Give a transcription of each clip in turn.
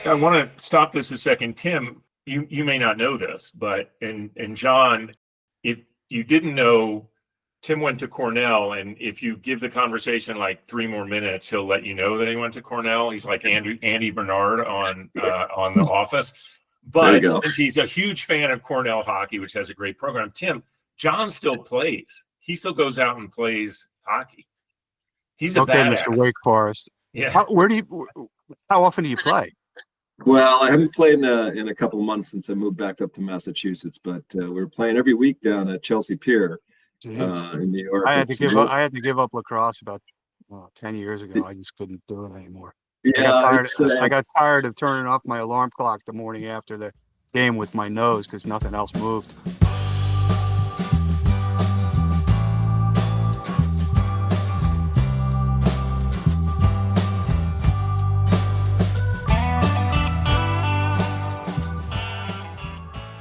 I want to stop this a second. Tim, you may not know this, but and John, if you didn't know, Tim went to Cornell, and if you give the conversation like 3 more minutes, he'll let you know that he went to Cornell. He's like Andy Bernard on The Office. But since he's a huge fan of Cornell hockey, which has a great program, Tim, John still plays. He still goes out and plays hockey. He's a badass. Mr. Wake Forest. Yeah. How often do you play? Well, I haven't played in a couple of months since I moved back up to Massachusetts, but we're playing every week down at Chelsea Pier in New York. I had to give up lacrosse about 10 years ago. I just couldn't do it anymore. Yeah, I got tired of turning off my alarm clock the morning after the game with my nose because nothing else moved.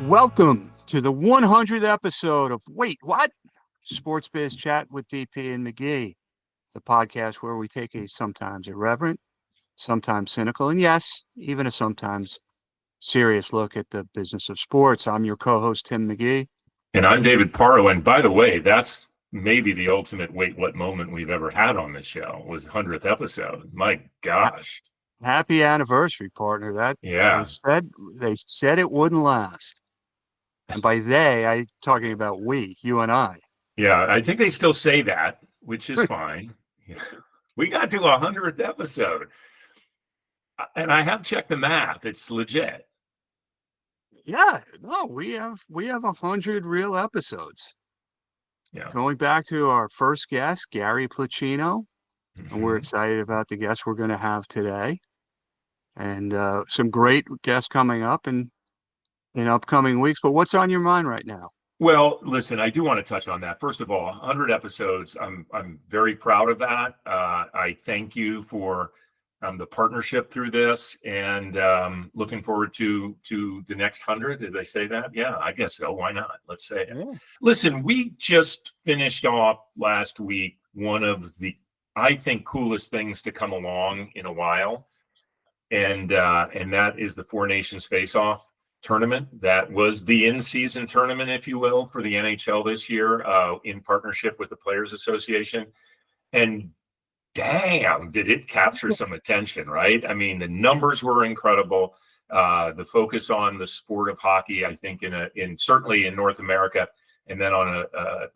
Welcome to the 100th episode of Wait, What? Sports Biz Chat with DP and McGee, the podcast where we take a sometimes irreverent, sometimes cynical, and yes, even a sometimes serious look at the business of sports. I'm your co-host, Tim McGee. And I'm David Parro. And by the way, that's maybe the ultimate Wait, What moment we've ever had on this show was 100th episode. My gosh. Happy anniversary, partner. They said it wouldn't last. And by they, I'm talking about we, you and I. Yeah, I think they still say that, which is fine. Yeah. We got to 100th episode. And I have checked the math. It's legit. Yeah, no, we have 100 real episodes. Yeah. Going back to our first guest, Gary Placino. And we're excited about the guests we're going to have today. And some great guests coming up in upcoming weeks. But what's on your mind right now? Well, listen, I do want to touch on that. First of all, 100 episodes. I'm very proud of that. I thank you for the partnership through this, and looking forward to the next 100. Did they say that? Yeah, I guess so. Why not? Let's say it. Yeah. Listen, we just finished off last week one of the, I think, coolest things to come along in a while, and that is the Four Nations Face-Off tournament. That was the in-season tournament, if you will, for the NHL this year, in partnership with the Players Association. And damn, did it capture some attention, right? I mean, the numbers were incredible. The focus on the sport of hockey, I think, in certainly in North America, and then on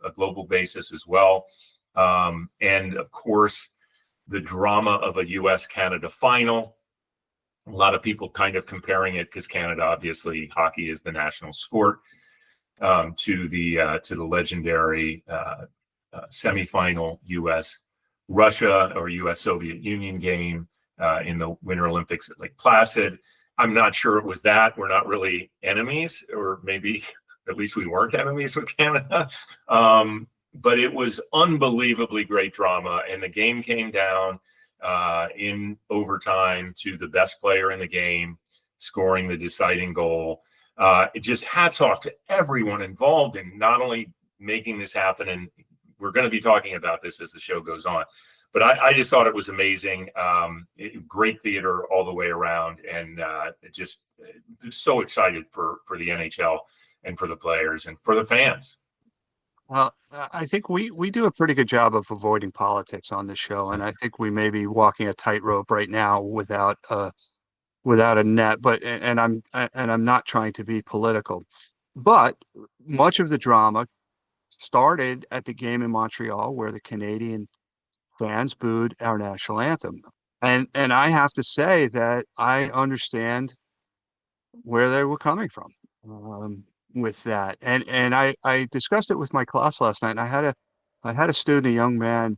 a global basis as well. And of course, the drama of a U.S.-Canada final. A lot of people kind of comparing it, because Canada, obviously, hockey is the national sport, to the legendary semifinal U.S.-Russia or U.S.-Soviet Union game in the Winter Olympics at Lake Placid. I'm not sure it was that. We're not really enemies, or maybe at least we weren't enemies with Canada. But it was unbelievably great drama, and the game came down in overtime to the best player in the game scoring the deciding goal. It just hats off to everyone involved in not only making this happen, and we're going to be talking about this as the show goes on, but I just thought it was amazing. Great theater all the way around, and just so excited for the NHL and for the players and for the fans. Well, I think we do a pretty good job of avoiding politics on this show, and I think we may be walking a tightrope right now without a net. But I'm not trying to be political, but much of the drama started at the game in Montreal, where the Canadian fans booed our national anthem, and I have to say that I understand where they were coming from. With that, and I discussed it with my class last night, and I had a student, a young man.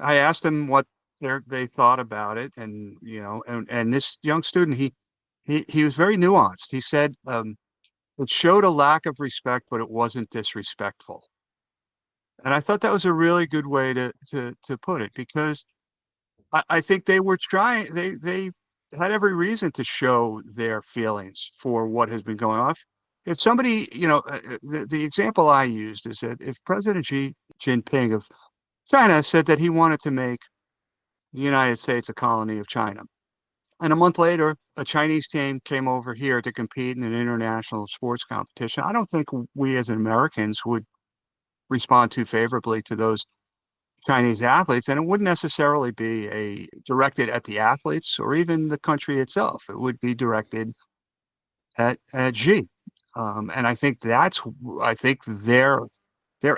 I asked him what they thought about it, and and this young student, he was very nuanced. He said it showed a lack of respect, but it wasn't disrespectful. And I thought that was a really good way to put it, because I think they were trying. They had every reason to show their feelings for what has been going on. If somebody, the example I used is that if President Xi Jinping of China said that he wanted to make the United States a colony of China, And a month later, a Chinese team came over here to compete in an international sports competition. I don't think we as Americans would respond too favorably to those Chinese athletes, and it wouldn't necessarily be directed at the athletes or even the country itself. It would be directed at Xi. And I think their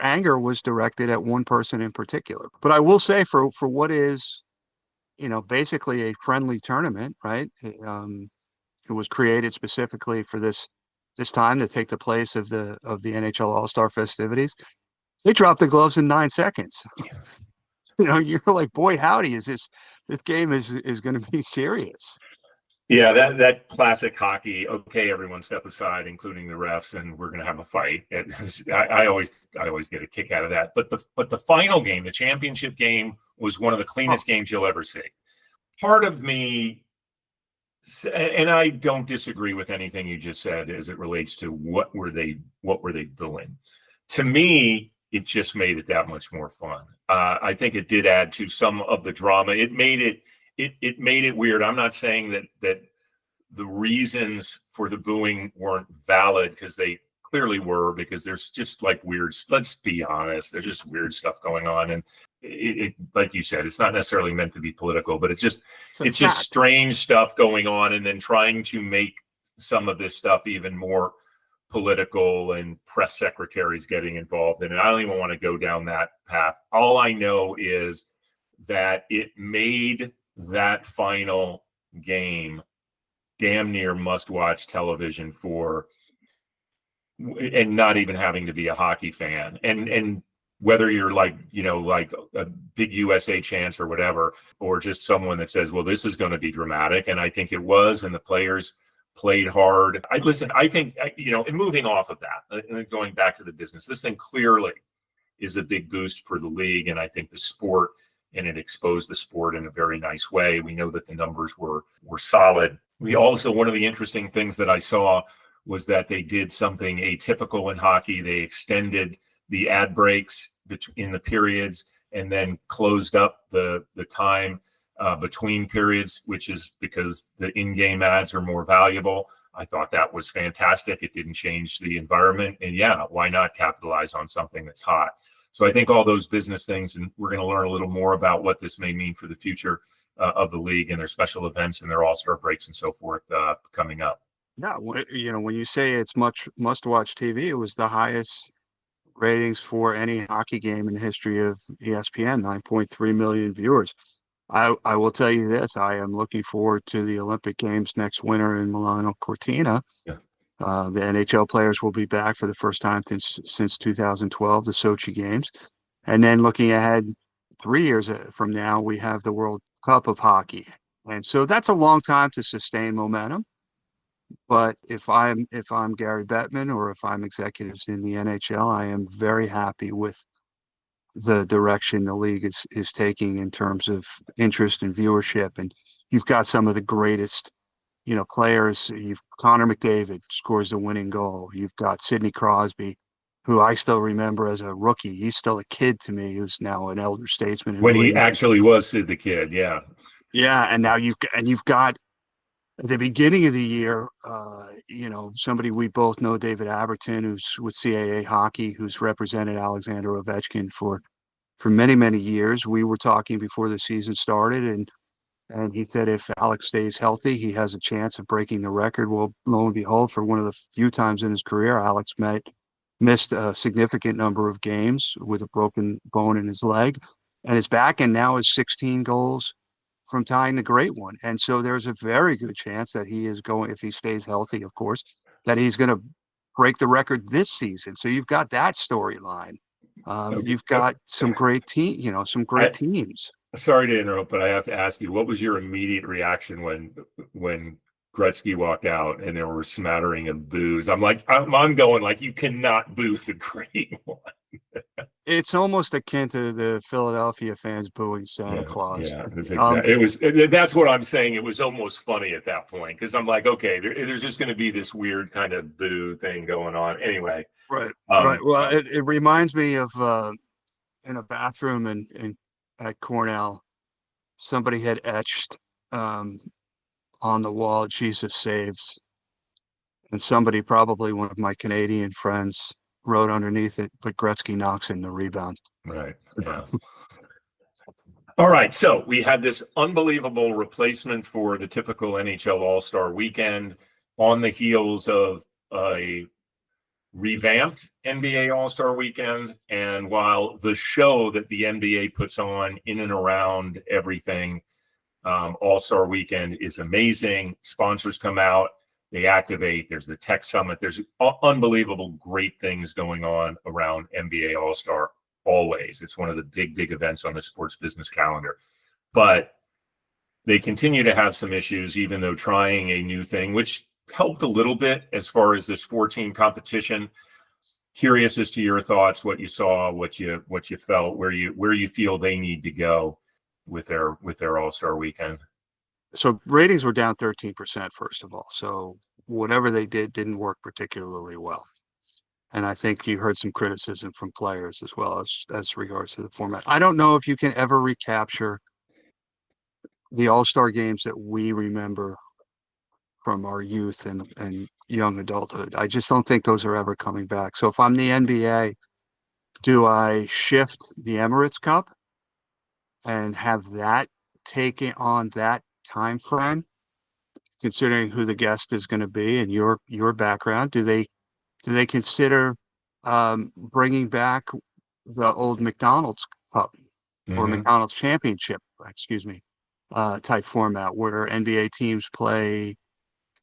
anger was directed at one person in particular. But I will say for what is, basically a friendly tournament, right? It was created specifically for this time to take the place of the NHL All-Star festivities. They dropped the gloves in 9 seconds. You're like, boy, howdy, this game is going to be serious. Yeah, that classic hockey. Okay, everyone step aside, including the refs, and we're going to have a fight. I always get a kick out of that. But the final game, the championship game, was one of the cleanest games you'll ever see. Part of me, and I don't disagree with anything you just said as it relates to what were they doing. To me, it just made it that much more fun. I think it did add to some of the drama. It made it weird. I'm not saying that the reasons for the booing weren't valid, because they clearly were, because there's just like weird, let's be honest, there's just weird stuff going on. And it like you said, it's not necessarily meant to be political, but it's just strange stuff going on, and then trying to make some of this stuff even more political, and press secretaries getting involved in it. I don't even want to go down that path. All I know is that it made that final game damn near must-watch television and not even having to be a hockey fan. And whether you're like a big USA chance or whatever, or just someone that says, well, this is going to be dramatic. And I think it was, and the players played hard. I think, and moving off of that, and going back to the business, this thing clearly is a big boost for the league. And I think the sport, and it exposed the sport in a very nice way. We know that the numbers were solid. We also, one of the interesting things that I saw was that they did something atypical in hockey. They extended the ad breaks in the periods, and then closed up the time between periods, which is because the in-game ads are more valuable. I thought that was fantastic. It didn't change the environment. And yeah, why not capitalize on something that's hot? So I think all those business things, and we're going to learn a little more about what this may mean for the future of the league and their special events and their all-star breaks and so forth coming up. Yeah, when you say it's must-watch TV, it was the highest ratings for any hockey game in the history of ESPN, 9.3 million viewers. I will tell you this, I am looking forward to the Olympic Games next winter in Milano Cortina. Yeah. The NHL players will be back for the first time since 2012, the Sochi Games. And then looking ahead 3 years from now, we have the World Cup of Hockey. And so that's a long time to sustain momentum. But if I'm Gary Bettman, or if I'm executives in the NHL, I am very happy with the direction the league is taking in terms of interest and viewership. And you've got some of the greatest, players. You've Connor McDavid scores the winning goal. You've got Sidney Crosby, who I still remember as a rookie. He's still a kid to me, who's now an elder statesman. When he actually was Sid the Kid, yeah. Yeah, and now you've got at the beginning of the year, somebody we both know, David Aberton, who's with CAA Hockey, who's represented Alexander Ovechkin for many, many years. We were talking before the season started, and he said if Alex stays healthy, he has a chance of breaking the record. Well, lo and behold, for one of the few times in his career, Alex missed a significant number of games with a broken bone in his leg, and is back, and now is 16 goals from tying the great one. And so there's a very good chance that he is going, if he stays healthy, of course, that he's going to break the record this season. So you've got that storyline. You've got some great teams. Sorry to interrupt, but I have to ask you, what was your immediate reaction when Gretzky walked out and there were a smattering of boos? I'm going like, you cannot boo the great one. It's almost akin to the Philadelphia fans booing Santa Claus. Yeah, that's what I'm saying. It was almost funny at that point, because I'm like, okay, there's just going to be this weird kind of boo thing going on. Anyway. Right. Well, it reminds me of in a bathroom at Cornell, somebody had etched on on the wall, Jesus saves. And somebody, probably one of my Canadian friends, wrote underneath it, but Gretzky knocks in the rebound. Right. Yeah. All right. So we had this unbelievable replacement for the typical NHL All-Star weekend on the heels of a revamped NBA All-Star weekend. And while the show that the NBA puts on in and around everything, All-Star weekend is amazing. Sponsors come out, they activate. There's the tech summit. There's unbelievable great things going on around NBA All-Star always. It's one of the big events on the sports business calendar. But they continue to have some issues, even though trying a new thing, which helped a little bit as far as this 14 competition. Curious as to your thoughts, what you saw, what you felt, where you feel they need to go with their All-Star weekend. So ratings were down 13%, first of all. So whatever they did didn't work particularly well. And I think you heard some criticism from players as well as regards to the format. I don't know if you can ever recapture the All-Star games that we remember from our youth and young adulthood. I just don't think those are ever coming back. So if I'm the NBA, do I shift the Emirates Cup and have that taking on that time frame, considering who the guest is going to be and your background? Do they consider bringing back the old McDonald's Cup or McDonald's Championship, excuse me, type format where NBA teams play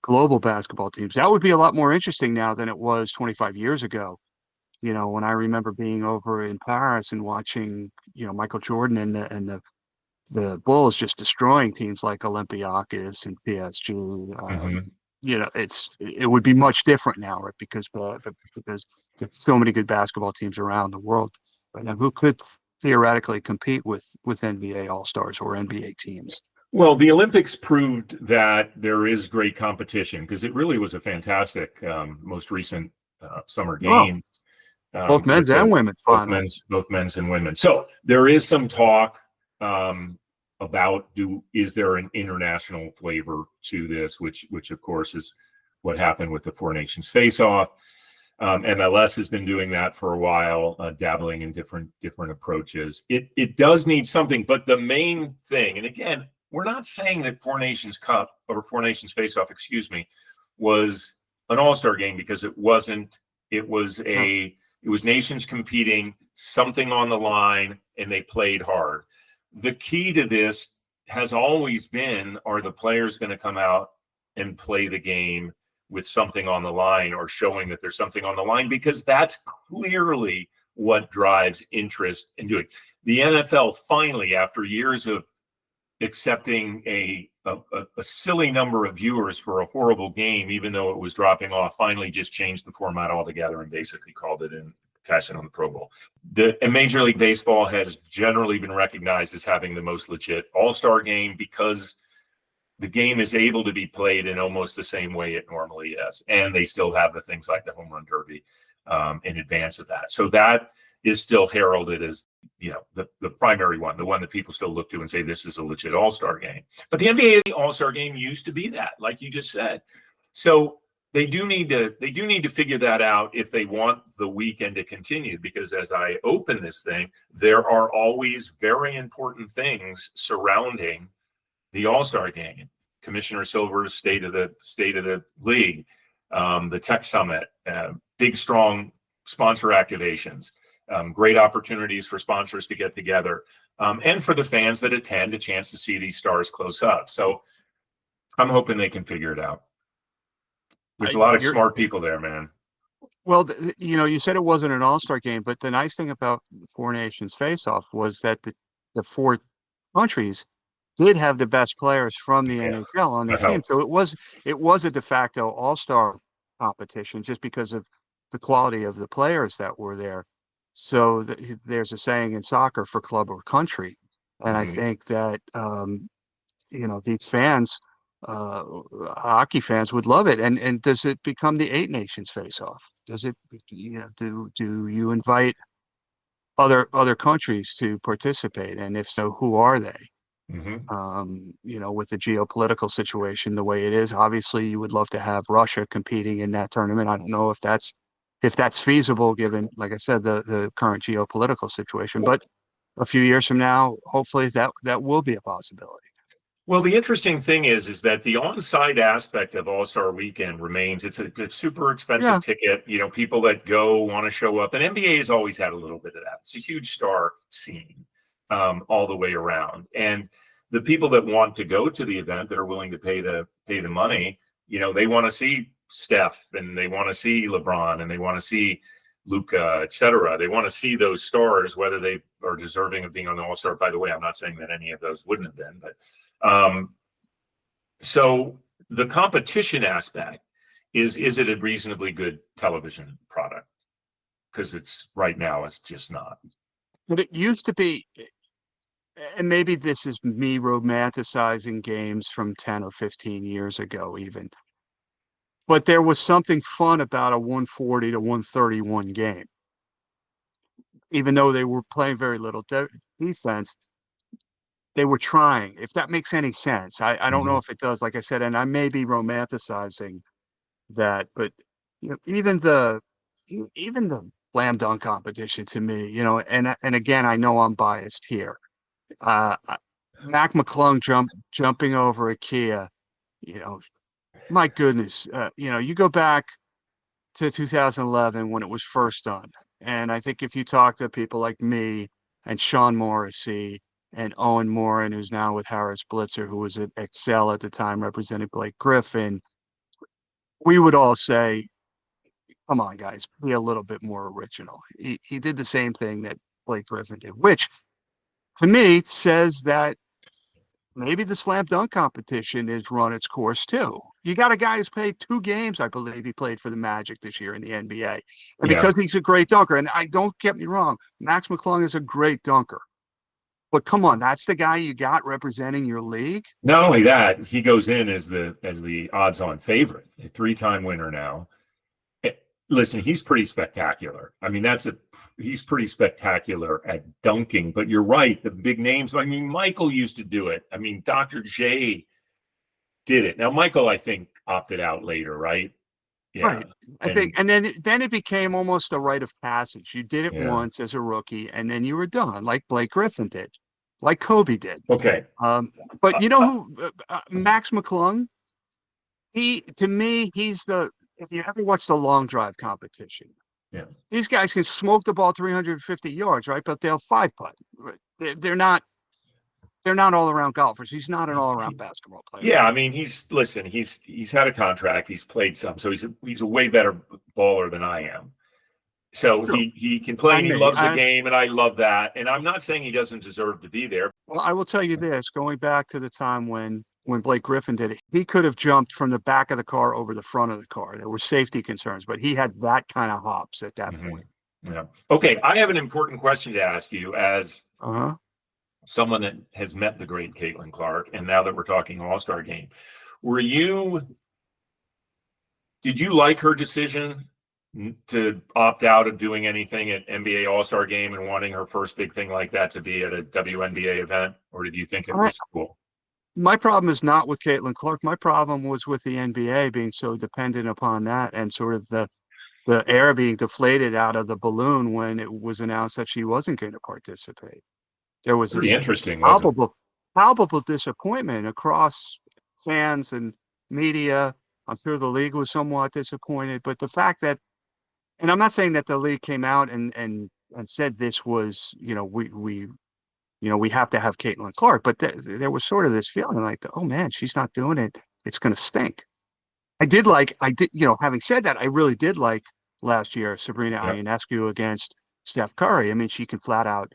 global basketball teams? That would be a lot more interesting now than it was 25 years ago. You know, when I remember being over in Paris and watching, Michael Jordan and the Bulls just destroying teams like Olympiacos and PSG. It would be much different now, right? Because there's so many good basketball teams around the world right now who could theoretically compete with NBA All-Stars or NBA teams. Well, the Olympics proved that there is great competition because it really was a fantastic most recent summer games. Both men's and women's. Both men's and women. So there is some talk about is there an international flavor to this, which of course is what happened with the Four Nations face-off. MLS has been doing that for a while, dabbling in different approaches. It does need something, but the main thing, and again, we're not saying that Four Nations Cup or Four Nations face-off, was an all-star game, because it wasn't. It was nations competing, something on the line, and they played hard. The key to this has always been, are the players going to come out and play the game with something on the line, or showing that there's something on the line? Because that's clearly what drives interest in doing. The NFL finally, after years of accepting a silly number of viewers for a horrible game, even though it was dropping off, finally just changed the format altogether and basically called it in, cash in on the Pro Bowl. And Major League Baseball has generally been recognized as having the most legit all-star game, because the game is able to be played in almost the same way it normally is. And they still have the things like the home run derby in advance of that. So that is still heralded as, the primary one, the one that people still look to and say, this is a legit all-star game. But the NBA all-star game used to be that, like you just said. So they do need to figure that out if they want the weekend to continue, because as I open this thing, there are always very important things surrounding the All-Star game. Commissioner Silver's state of the league, the tech summit, big, strong sponsor activations, great opportunities for sponsors to get together, and for the fans that attend, a chance to see these stars close up. So I'm hoping they can figure it out. There's a lot of smart people there, man. Well, you said it wasn't an all-star game, but the nice thing about the Four Nations face-off was that the four countries did have the best players from the NHL on their team. So it was a de facto all-star competition, just because of the quality of the players that were there. So there's a saying in soccer, for club or country. And I think that, these fans, hockey fans, would love it. And does it become the Eight Nations face-off? Does it, do you invite other countries to participate? And if so, who are they? You know, with the geopolitical situation the way it is, obviously you would love to have Russia competing in that tournament. I don't know if that's feasible given, like I said, the current geopolitical situation. But a few years from now, hopefully that will be a possibility. Well, the interesting thing is that the on-site aspect of All-Star Weekend remains. It's a super expensive ticket. You know, people that go want to show up, and NBA has always had a little bit of that. It's a huge star scene all the way around, and the people that want to go to the event, that are willing to pay the money, you know, they want to see Steph, and they want to see LeBron, and they want to see Luka, etc. They want to see those stars, whether they are deserving of being on the All-Star. By the way, I'm not saying that any of those wouldn't have been, but so the competition aspect is it a reasonably good television product? Because it's right now it's just not. But it used to be, and maybe this is me romanticizing games from 10 or 15 years ago even, but there was something fun about a 140 to 131 game. Even though they were playing very little defense, they were trying, if that makes any sense. I don't know if it does, like I said, and I may be romanticizing that, but you know, even the slam dunk competition to me, you know, and again, I know I'm biased here. Mac McClung jumping over 𝘐𝘯𝘵, you know, my goodness, you know, you go back to 2011 when it was first done, and I think if you talk to people like me and Sean Morrissey and Owen Moran, who's now with Harris Blitzer, who was at Excel at the time representing Blake Griffin, we would all say, come on, guys, be a little bit more original. He did the same thing that Blake Griffin did, which to me says that maybe the slam dunk competition has run its course too. You got a guy who's played 2 games, I believe he played for the Magic this year in the NBA. And because he's a great dunker, and I don't get me wrong, Max McClung is a great dunker. But come on, that's the guy you got representing your league? Not only that, he goes in as the odds-on favorite, a 3-time winner now. Listen, he's pretty spectacular. I mean, he's pretty spectacular at dunking, but you're right, the big names. I mean, Michael used to do it. I mean, Dr. J did it. Now, Michael, I think, opted out later, right? Yeah. Right. I think, and then it became almost a rite of passage. You did it once as a rookie, and then you were done, like Blake Griffin did, like Kobe did. Okay. But you know who, Max McClung, to me, he's if you ever watch the long drive competition, these guys can smoke the ball 350 yards, right? But they'll 5-putt. They're not all-around golfers. He's not an all-around basketball player. Yeah, I mean, he's had a contract. He's played some, so he's a way better baller than I am. So he can play, and he loves the game, and I love that. And I'm not saying he doesn't deserve to be there. Well, I will tell you this, going back to the time when Blake Griffin did it, he could have jumped from the back of the car over the front of the car. There were safety concerns, but he had that kind of hops at that point. Yeah. Okay, I have an important question to ask you as someone that has met the great Caitlin Clark, and now that we're talking All-Star game, did you like her decision to opt out of doing anything at NBA All-Star game and wanting her first big thing like that to be at a WNBA event, or did you think it was cool? My problem is not with Caitlin Clark. My problem was with the NBA being so dependent upon that, and sort of the air being deflated out of the balloon when it was announced that she wasn't going to participate. There was Pretty interesting, palpable disappointment across fans and media. I'm sure the league was somewhat disappointed, but the fact that, and I'm not saying that the league came out and said this was, we have to have Caitlin Clark, but there was sort of this feeling like, oh man, she's not doing it. It's going to stink. Having said that, I really did like last year, Sabrina Ionescu against Steph Curry. I mean, she can flat out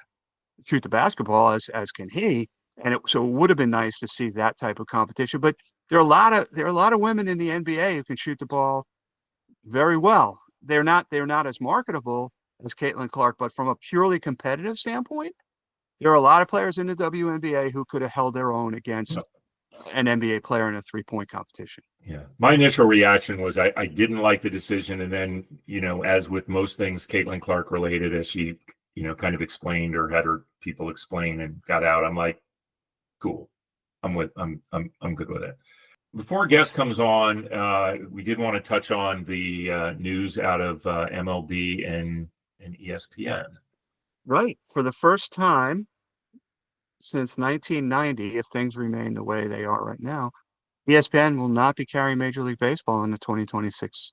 shoot the basketball as can he. And so it would have been nice to see that type of competition, but there are a lot of women in the NBA who can shoot the ball very well. They're not as marketable as Caitlin Clark, but from a purely competitive standpoint, there are a lot of players in the WNBA who could have held their own against an NBA player in a 3-point competition. Yeah. My initial reaction was I didn't like the decision. And then, as with most things Caitlin Clark related, as she, kind of explained or had her people explain and got out, I'm like, Cool. I'm good with it. Before a guest comes on, we did want to touch on the news out of MLB and ESPN. Right. For the first time since 1990, if things remain the way they are right now, ESPN will not be carrying Major League Baseball in the 2026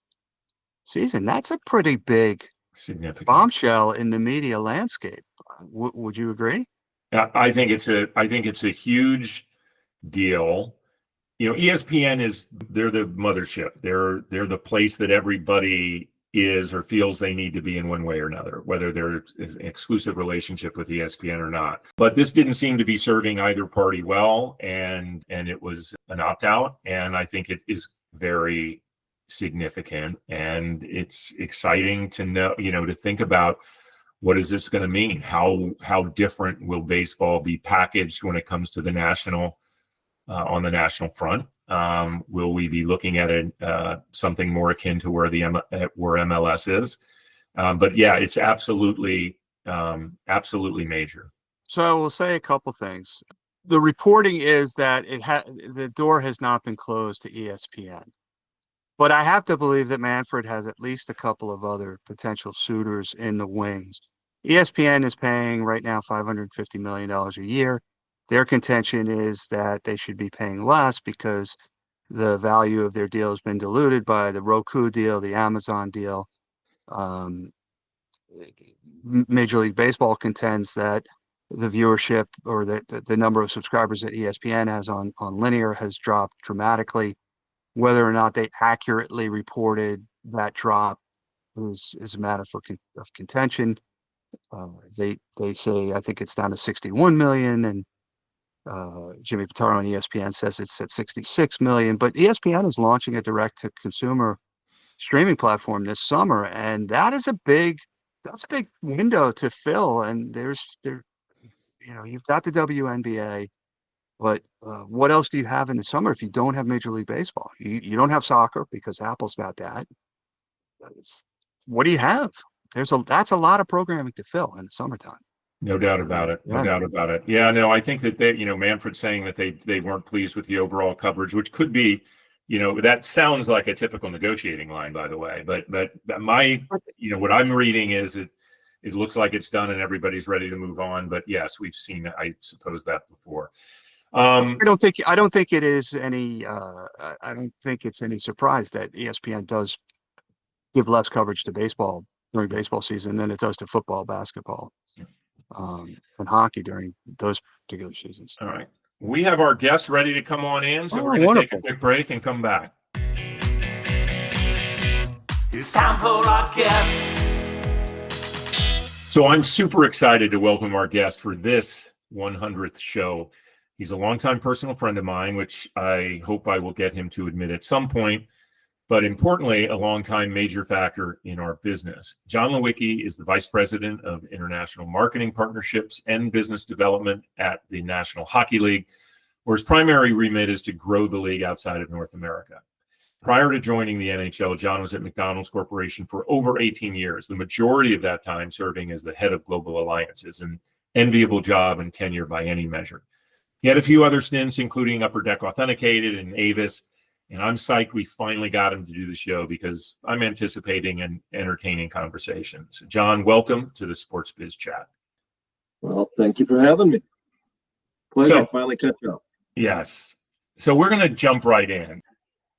season. That's a pretty big Significant bombshell in the media landscape. Would you agree? I think it's a huge deal. You know, ESPN they're the mothership. They're the place that everybody is or feels they need to be in one way or another, whether they're an exclusive relationship with ESPN or not. But this didn't seem to be serving either party well, and it was an opt-out, and I think it is very significant, and it's exciting to know, to think about what is this going to mean? How different will baseball be packaged when it comes to the national on the national front? Will we be looking at something more akin to where where MLS is? But yeah, it's absolutely major. So I will say a couple things. The reporting is that the door has not been closed to ESPN, but I have to believe that Manfred has at least a couple of other potential suitors in the wings. ESPN is paying right now $550 million a year. Their contention is that they should be paying less because the value of their deal has been diluted by the Roku deal, the Amazon deal. Major League Baseball contends that the viewership or the number of subscribers that ESPN has on linear has dropped dramatically. Whether or not they accurately reported that drop is a matter of contention. They say, I think it's down to 61 million, and Jimmy Pitaro on ESPN says it's at 66 million. But ESPN is launching a direct-to-consumer streaming platform this summer, and that's a big window to fill. And you've got the WNBA, but what else do you have in the summer if you don't have Major League Baseball? You don't have soccer because Apple's got that. What do you have? That's a lot of programming to fill in the summertime. No doubt about it. No doubt about it. Yeah, no, I think that Manfred's saying that they weren't pleased with the overall coverage, which could be, that sounds like a typical negotiating line, by the way. But what I'm reading is it looks like it's done and everybody's ready to move on. But yes, we've seen, I suppose, that before. I don't think it is any. I don't think it's any surprise that ESPN does give less coverage to baseball during baseball season than it does to football, basketball, and hockey during those particular seasons. All right. We have our guests ready to come on in, so we're going to take a quick break and come back. It's time for our guest. So I'm super excited to welcome our guest for this 100th show. He's a longtime personal friend of mine, which I hope I will get him to admit at some point. But importantly, a longtime major factor in our business. John Lewicki is the Vice President of International Marketing Partnerships and Business Development at the National Hockey League, where his primary remit is to grow the league outside of North America. Prior to joining the NHL, John was at McDonald's Corporation for over 18 years, the majority of that time serving as the head of global alliances, an enviable job and tenure by any measure. He had a few other stints, including Upper Deck Authenticated and Avis. And I'm psyched we finally got him to do the show because I'm anticipating an entertaining conversation. So, John, welcome to the Sports Biz Chat. Well, thank you for having me. Pleasure to finally catch up. Yes. So we're going to jump right in.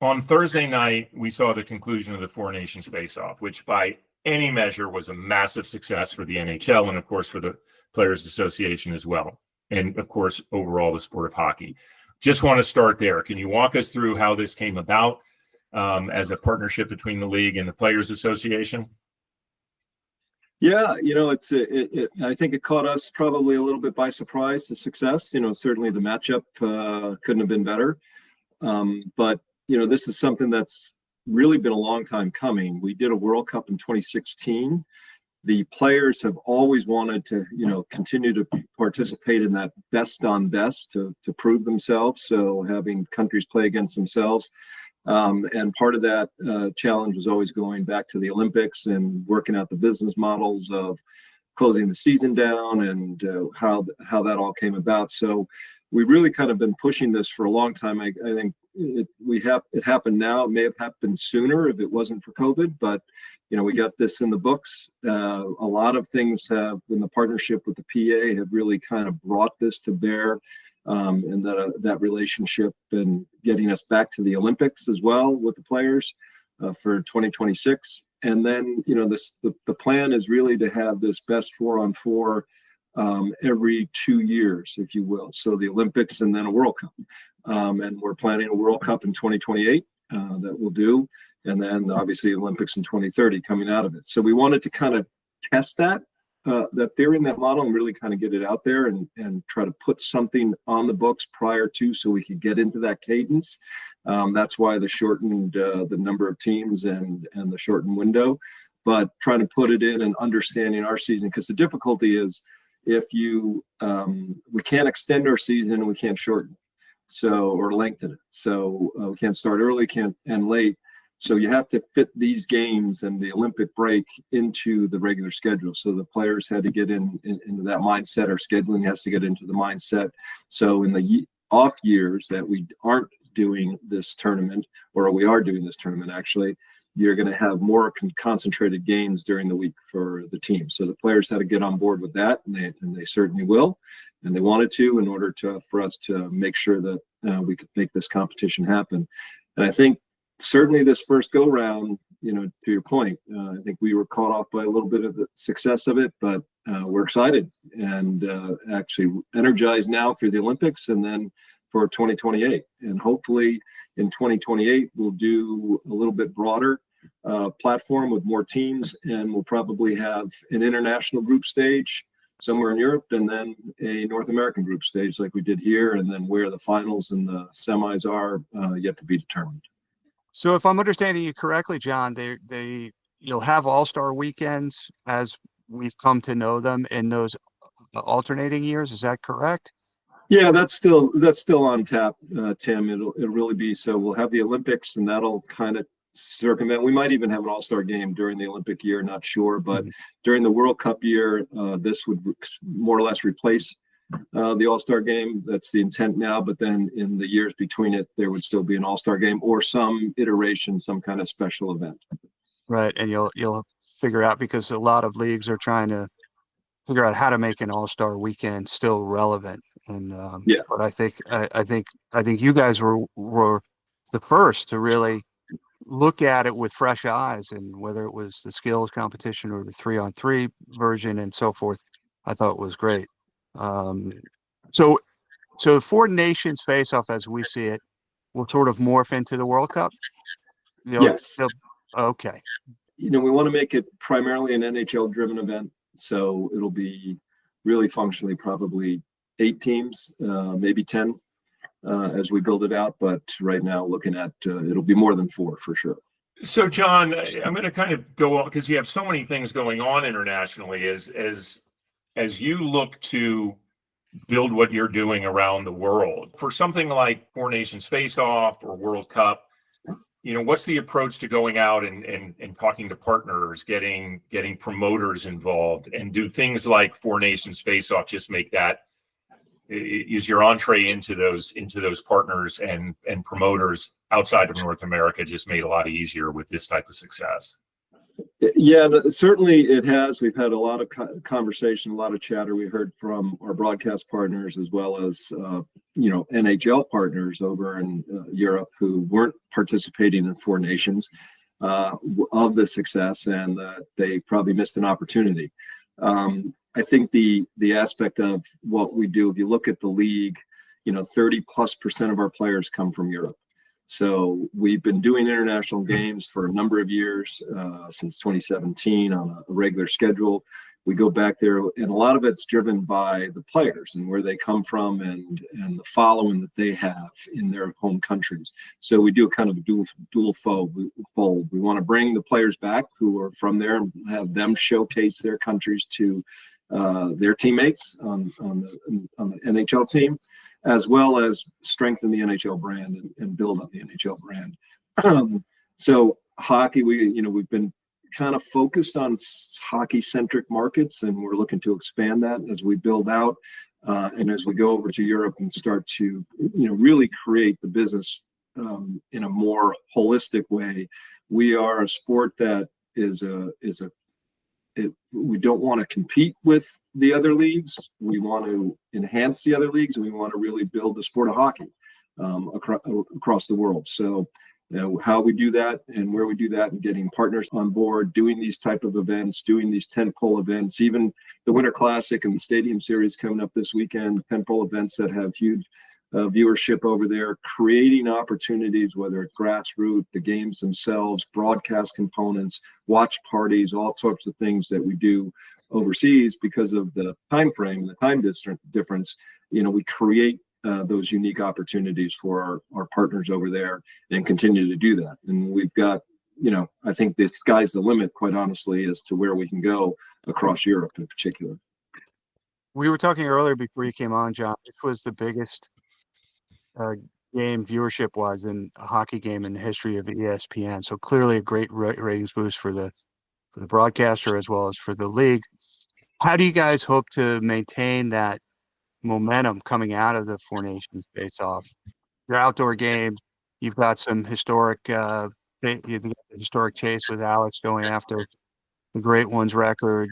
On Thursday night, we saw the conclusion of the Four Nations face-off, which by any measure was a massive success for the NHL and, of course, for the Players Association as well. And, of course, overall, the sport of hockey. Just want to start there. Can you walk us through how this came about as a partnership between the league and the Players Association? Yeah, I think it caught us probably a little bit by surprise, the success. Certainly the matchup couldn't have been better. But, this is something that's really been a long time coming. We did a World Cup in 2016. The players have always wanted to, continue to participate in that best on best to prove themselves. So having countries play against themselves. And part of that challenge was always going back to the Olympics and working out the business models of closing the season down and how that all came about. So we really kind of been pushing this for a long time. I think it happened now. It may have happened sooner if it wasn't for COVID, but we got this in the books. A lot of things have, in the partnership with the PA, have really kind of brought this to bear, and that relationship, and getting us back to the Olympics as well with the players for 2026. And then the plan is really to have this best 4-on-4 every 2 years, if you will. So the Olympics and then a World Cup, and we're planning a World Cup in 2028 that we'll do. And then obviously Olympics in 2030 coming out of it. So we wanted to kind of test that theory and that model, and really kind of get it out there and try to put something on the books prior to, so we could get into that cadence. That's why the shortened the number of teams and the shortened window, but trying to put it in and understanding our season, because the difficulty is if we can't extend our season and we can't shorten, or lengthen it. So we can't start early, can't end late. So you have to fit these games and the Olympic break into the regular schedule. So the players had to get into that mindset. Our scheduling has to get into the mindset. So in the off years that we aren't doing this tournament, or we are doing this tournament actually, you're going to have more concentrated games during the week for the team. So the players had to get on board with that, and they certainly will, and they wanted to, in order for us to make sure that we could make this competition happen. And I think certainly this first go round, to your point, I think we were caught off by a little bit of the success of it, but we're excited and actually energized now for the Olympics and then for 2028. And hopefully in 2028, we'll do a little bit broader platform with more teams, and we'll probably have an international group stage somewhere in Europe, and then a North American group stage like we did here, and then where the finals and the semis are yet to be determined. So if I'm understanding you correctly, John, you'll have all-star weekends as we've come to know them in those alternating years. Is that correct? Yeah, that's still on tap, Tim. It'll really be, so we'll have the Olympics, and that'll kind of circumvent. We might even have an all-star game during the Olympic year, not sure, but during the World Cup year, this would more or less replace the all-star game. That's the intent now, but then in the years between it, there would still be an all-star game or some iteration, some kind of special event. Right, and you'll figure out, because a lot of leagues are trying to figure out how to make an all-star weekend still relevant. And yeah, but I think you guys were the first to really look at it with fresh eyes, and whether it was the skills competition or the 3-on-3 version and so forth, I thought it was great. So Four Nations face-off, as we see it, will sort of morph into the World Cup. Yes. Okay. We want to make it primarily an NHL-driven event, so it'll be really functionally probably 8 teams, maybe 10, as we build it out. But right now, looking at it'll be more than 4 for sure. So, John, I'm going to kind of go on, because you have so many things going on internationally. As you look to build what you're doing around the world for something like Four Nations Face-Off or World Cup, what's the approach to going out and talking to partners, getting promoters involved, and do things like Four Nations Face-Off just make that, is your entree into those partners and promoters outside of North America just made a lot easier with this type of success? Yeah, certainly it has. We've had a lot of conversation, a lot of chatter. We heard from our broadcast partners as well as, NHL partners over in Europe who weren't participating in Four Nations of the success, and they probably missed an opportunity. I think the aspect of what we do, if you look at the league, 30+% of our players come from Europe. So we've been doing international games for a number of years, since 2017 on a regular schedule. We go back there, and a lot of it's driven by the players and where they come from and the following that they have in their home countries. So we do a kind of a dual fold. We want to bring the players back who are from there and have them showcase their countries to their teammates on the NHL team, as well as strengthen the NHL brand and build up the NHL brand. So hockey, we've been kind of focused on hockey-centric markets, and we're looking to expand that as we build out. And as we go over to Europe and start to, really create the business in a more holistic way, we are a sport that we don't want to compete with the other leagues. We want to enhance the other leagues, and we want to really build the sport of hockey across the world. So, how we do that and where we do that, and getting partners on board, doing these type of events, doing these tentpole events, even the Winter Classic and the Stadium Series coming up this weekend, tentpole events that have huge viewership over there, creating opportunities, whether it's grassroots, the games themselves, broadcast components, watch parties, all sorts of things that we do overseas because of the time frame, the time difference. We create those unique opportunities for our partners over there, and continue to do that. And we've got, I think the sky's the limit, quite honestly, as to where we can go across Europe in particular. We were talking earlier before you came on, John. This was the biggest game viewership-wise in a hockey game in the history of ESPN. So clearly a great ratings boost for the broadcaster as well as for the league. How do you guys hope to maintain that momentum coming out of the Four Nations face-off? Your outdoor games, you've got some historic chase with Alex going after the Great Ones record,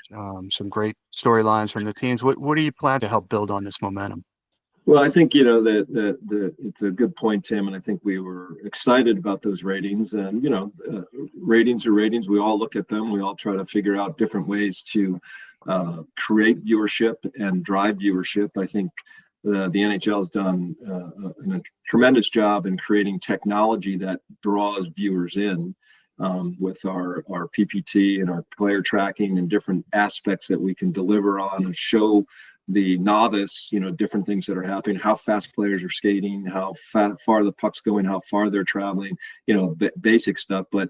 some great storylines from the teams. What do you plan to help build on this momentum? Well, I think that it's a good point, Tim, and I think we were excited about those ratings. And ratings are ratings. We all look at them. We all try to figure out different ways to create viewership and drive viewership. I think the NHL has done a tremendous job in creating technology that draws viewers in, with our PPT and our player tracking and different aspects that we can deliver on and show the novice, different things that are happening, how fast players are skating, how far the puck's going, how far they're traveling, basic stuff, but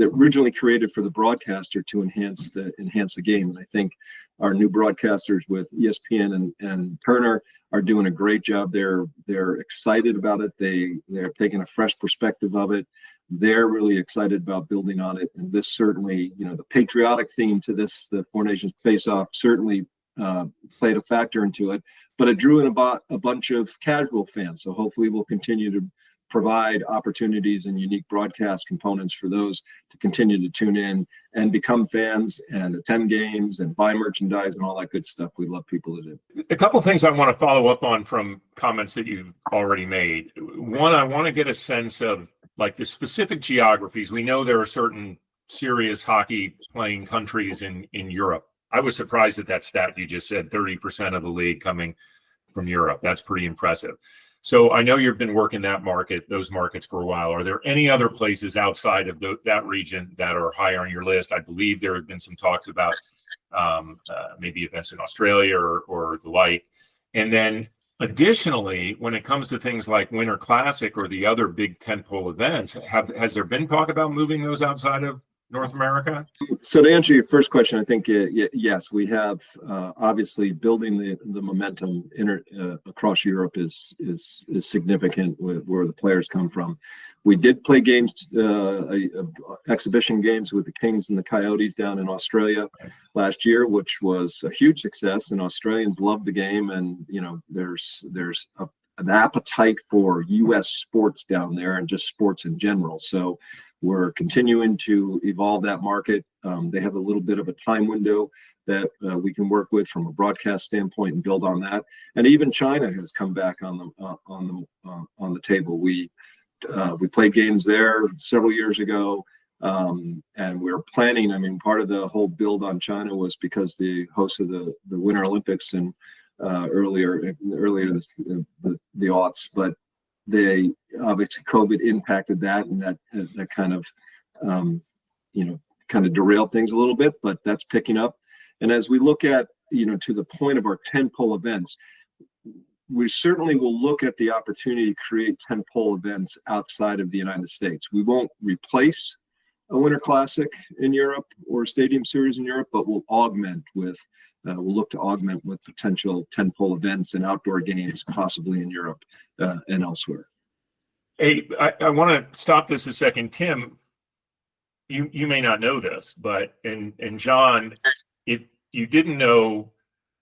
originally created for the broadcaster to enhance the game. And I think our new broadcasters with ESPN and Turner are doing a great job. They're excited about it. They're taking a fresh perspective of it. They're really excited about building on it. And this certainly, the patriotic theme to this, the Four Nations face-off, certainly played a factor into it, but it drew in about a bunch of casual fans. So hopefully we'll continue to provide opportunities and unique broadcast components for those to continue to tune in and become fans and attend games and buy merchandise and all that good stuff we love people to do. A couple of things I want to follow up on from comments that you've already made. One, I want to get a sense of like the specific geographies. We know there are certain serious hockey playing countries in Europe. I was surprised at that stat you just said, 30% of the league coming from Europe. That's pretty impressive. So I know you've been working those markets for a while. Are there any other places outside of that region that are higher on your list? I believe there have been some talks about maybe events in Australia or the like. And then additionally, when it comes to things like Winter Classic or the other big tentpole events, has there been talk about moving those outside of North America? So to answer your first question, I think yes, we have obviously building the momentum across Europe is significant where the players come from. We did play games, exhibition games with the Kings and the Coyotes down in Australia last year, which was a huge success, and Australians loved the game. And there's an appetite for U.S. sports down there and just sports in general. So we're continuing to evolve that market. They have a little bit of a time window that we can work with from a broadcast standpoint and build on that. And even China has come back on the table. We played games there several years ago, and we're planning. I mean, part of the whole build on China was because the host of the Winter Olympics and earlier the aughts, but they obviously COVID impacted that, and that kind of derailed things a little bit, but that's picking up. And as we look at to the point of our tentpole events, we certainly will look at the opportunity to create tentpole events outside of the United States. We won't replace a Winter Classic in Europe or a Stadium Series in Europe, but we'll look to augment with potential tentpole events and outdoor games, possibly in Europe and elsewhere. Hey, I want to stop this a second. Tim, you may not know this, but and John, if you didn't know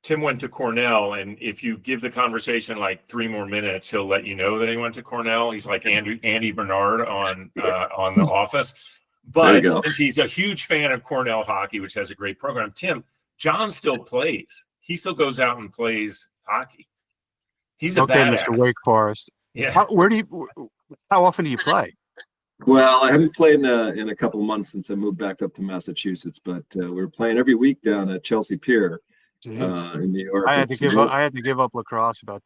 Tim went to Cornell, and if you give the conversation like 3 more minutes, he'll let you know that he went to Cornell. He's like Andy Bernard on The Office. But since he's a huge fan of Cornell hockey, which has a great program, Tim, John still plays. He still goes out and plays hockey. He's a badass. Mr. Wake Forest. Yeah. How often do you play? Well, I haven't played in a couple of months since I moved back up to Massachusetts, but we're playing every week down at _Ps in New York. I had to give up lacrosse about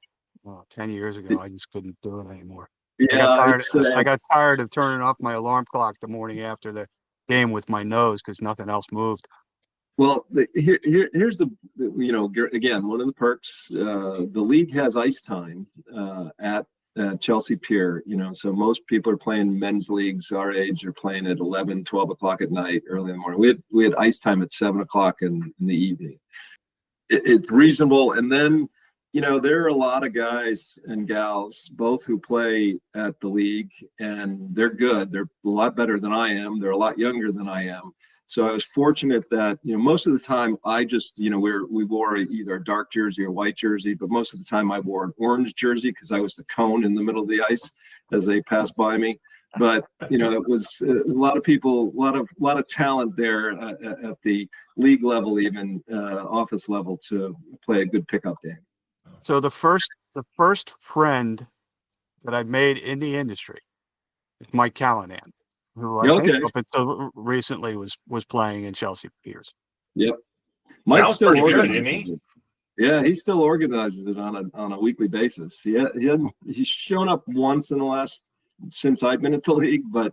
10 years ago. I just couldn't do it anymore. Yeah, I got tired of turning off my alarm clock the morning after the game with my nose because nothing else moved. Well, here's the again, one of the perks. The league has ice time at _Ps. So most people are playing men's leagues our age are playing at 11, 12 o'clock at night, early in the morning. We had ice time at 7 o'clock in the evening. It's reasonable. And then, there are a lot of guys and gals, both who play at the league, and they're good. They're a lot better than I am. They're a lot younger than I am. So I was fortunate that, most of the time I just, we wore either a dark jersey or white jersey, but most of the time I wore an orange jersey because I was the cone in the middle of the ice as they passed by me. But, it was a lot of people, a lot of talent there at the league level, even office level, to play a good pickup game. So the first friend that I made in the industry is Mike Callanan, who I think up until recently was playing in _Ps. Yep. Mike's still pretty good, organizes isn't he? it. Yeah, he still organizes it on a weekly basis. He's shown up once in the last since I've been at the league, but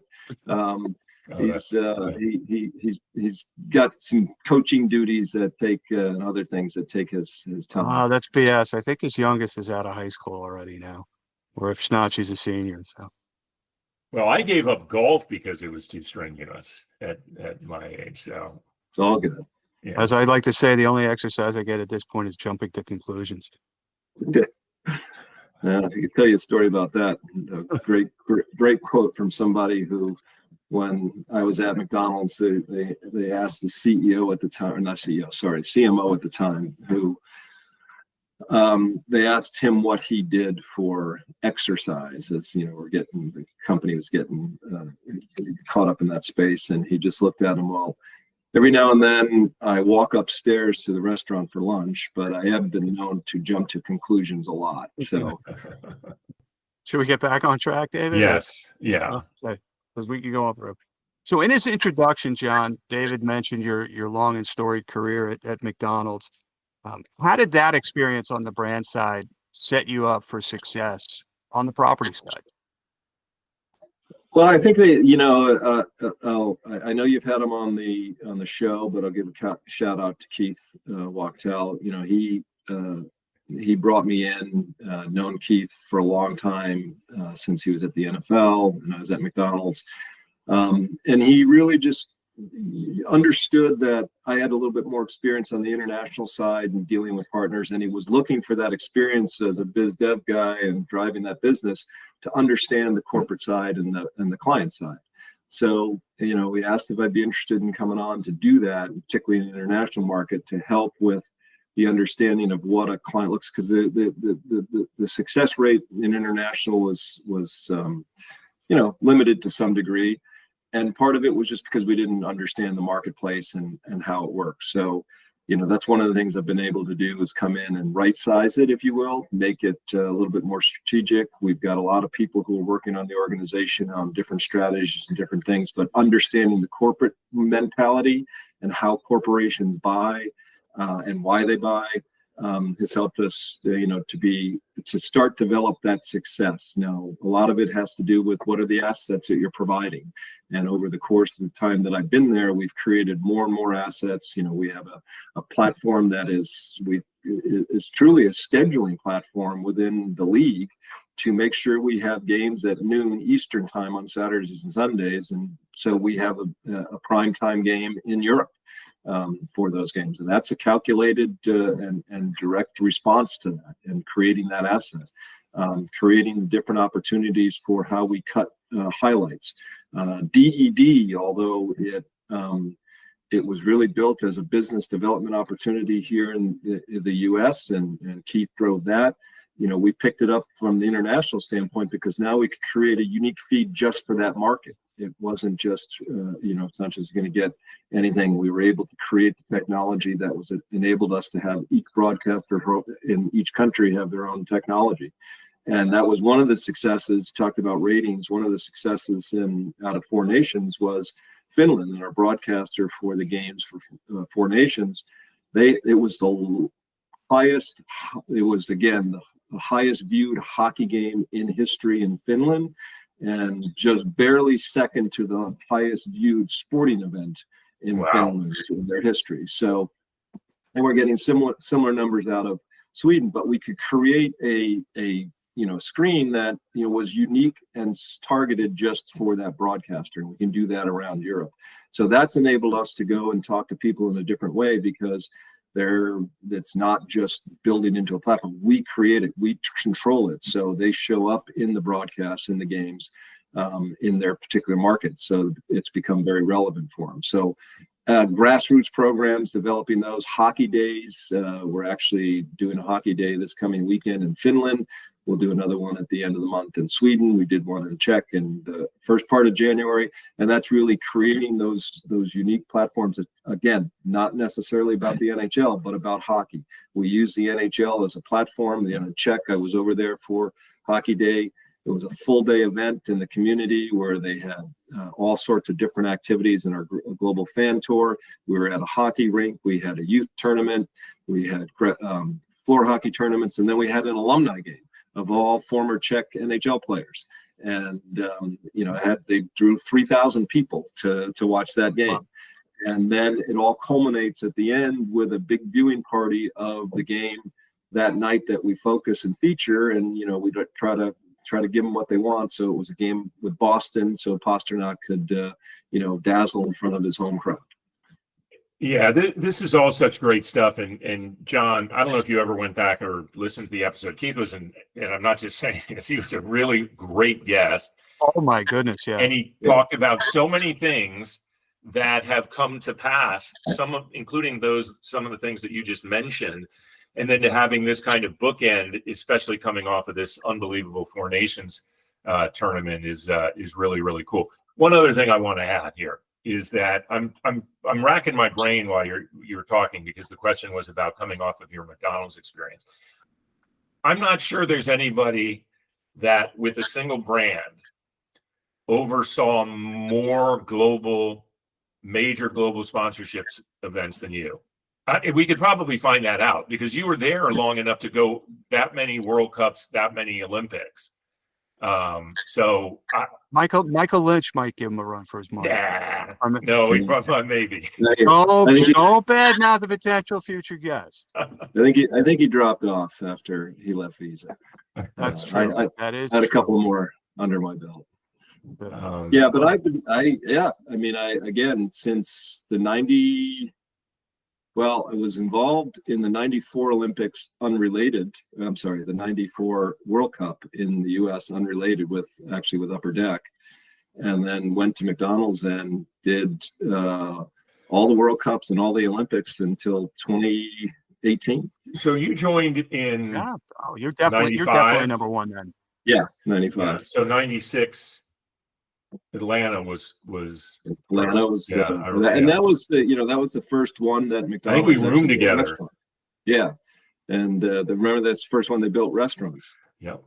he's got some coaching duties that take and other things that take his time. Oh, that's BS. I think his youngest is out of high school already now, or if not, she's a senior. So. Well, I gave up golf because it was too strenuous at my age. So it's all good. Yeah. As I like to say, the only exercise I get at this point is jumping to conclusions. I could tell you a story about that. A great quote from somebody who, when I was at McDonald's, they asked the CEO at the time, or not CEO, sorry, CMO at the time, who they asked him what he did for exercise. As the company was getting caught up in that space, and he just looked at him. Well, every now and then I walk upstairs to the restaurant for lunch, but I have been known to jump to conclusions a lot. So, should we get back on track, David? Yes. Yeah. Okay. Because we could go off the road. So, in his introduction, John, David mentioned your long and storied career at McDonald's. How did that experience on the brand side set you up for success on the property side? Well, I think that, I know you've had him on the show, but I'll give a shout out to 𝘬𝘮𝘓. He brought me in, known Keith for a long time, since he was at the NFL and I was at McDonald's. And he really just understood that I had a little bit more experience on the international side and dealing with partners, and he was looking for that experience as a biz dev guy and driving that business to understand the corporate side and the client side. So, we asked if I'd be interested in coming on to do that, particularly in the international market, to help with the understanding of what a client looks, because the success rate in international was limited to some degree. And part of it was just because we didn't understand the marketplace and how it works. So, that's one of the things I've been able to do is come in and right size it, if you will, make it a little bit more strategic. We've got a lot of people who are working on the organization on different strategies and different things, but understanding the corporate mentality and how corporations buy and why they buy has helped us, to start develop that success. Now, a lot of it has to do with what are the assets that you're providing. And over the course of the time that I've been there, we've created more and more assets. We have a platform that is truly a scheduling platform within the league to make sure we have games at noon Eastern time on Saturdays and Sundays. And so we have a prime time game in Europe for those games. And that's a calculated and direct response to that, and creating that asset, creating different opportunities for how we cut highlights. DED, although it was really built as a business development opportunity here in the US, and Keith drove that. You know, we picked it up from the international standpoint because now we could create a unique feed just for that market. It wasn't just, you know, it's not just going to get anything. We were able to create the technology that was enabled us to have each broadcaster in each country have their own technology. And that was one of the successes. Talked about ratings. One of the successes out of Four Nations was Finland, and our broadcaster for the games for Four Nations. It was the highest. It was again the highest viewed hockey game in history in Finland, and just barely second to the highest viewed sporting event in Finland in their history. So, and we're getting similar numbers out of Sweden, but we could create a screen that was unique and targeted just for that broadcaster, and we can do that around Europe. So that's enabled us to go and talk to people in a different way, because it's not just building into a platform. We create it, we control it, so they show up in the broadcasts, in the games, in their particular market. So it's become very relevant for them. So grassroots programs, developing those. Hockey days, we're actually doing a hockey day this coming weekend in Finland. We'll do another one at the end of the month in Sweden. We did one in Czech in the first part of January, and that's really creating those unique platforms that, again, not necessarily about the NHL, but about hockey. We use the NHL as a platform. In Czech, I was over there for Hockey Day. It was a full day event in the community where they had all sorts of different activities in our global fan tour. We were at a hockey rink. We had a youth tournament. We had floor hockey tournaments, and then we had an alumni game of all former Czech NHL players. And, they drew 3,000 people to watch that game. Wow. And then it all culminates at the end with a big viewing party of the game that night that we focus and feature. And, we try to give them what they want. So it was a game with Boston, so Pasternak could, dazzle in front of his home crowd. Yeah, this is all such great stuff. And John, I don't know if you ever went back or listened to the episode. Keith was and I'm not just saying this, he was a really great guest. Oh my goodness, yeah. And he talked about so many things that have come to pass, including some of the things that you just mentioned. And then to having this kind of bookend, especially coming off of this unbelievable Four Nations tournament, is really, really cool. One other thing I want to add here is that I'm racking my brain while you're talking, because the question was about coming off of your McDonald's experience. I'm not sure there's anybody that with a single brand oversaw more major global sponsorships events than you. We could probably find that out, because you were there long enough to go that many World Cups, that many Olympics. Michael Lynch might give him a run for his money. Yeah, no, maybe. Don't badmouth the potential future guest. I think he dropped off after he left Visa. That's true. I had a couple more under my belt. But again, since the I was involved in the 94 Olympics unrelated. I'm sorry, the 94 World Cup in the US unrelated with Upper Deck. And then went to McDonald's and did all the World Cups and all the Olympics until 2018. So you joined in you're definitely number one then. Yeah, 95. Yeah, so 96 Atlanta was Atlanta was and that was the first one that McDonald's. I think we roomed together. Yeah, and remember that's the first one they built restaurants. Yeah.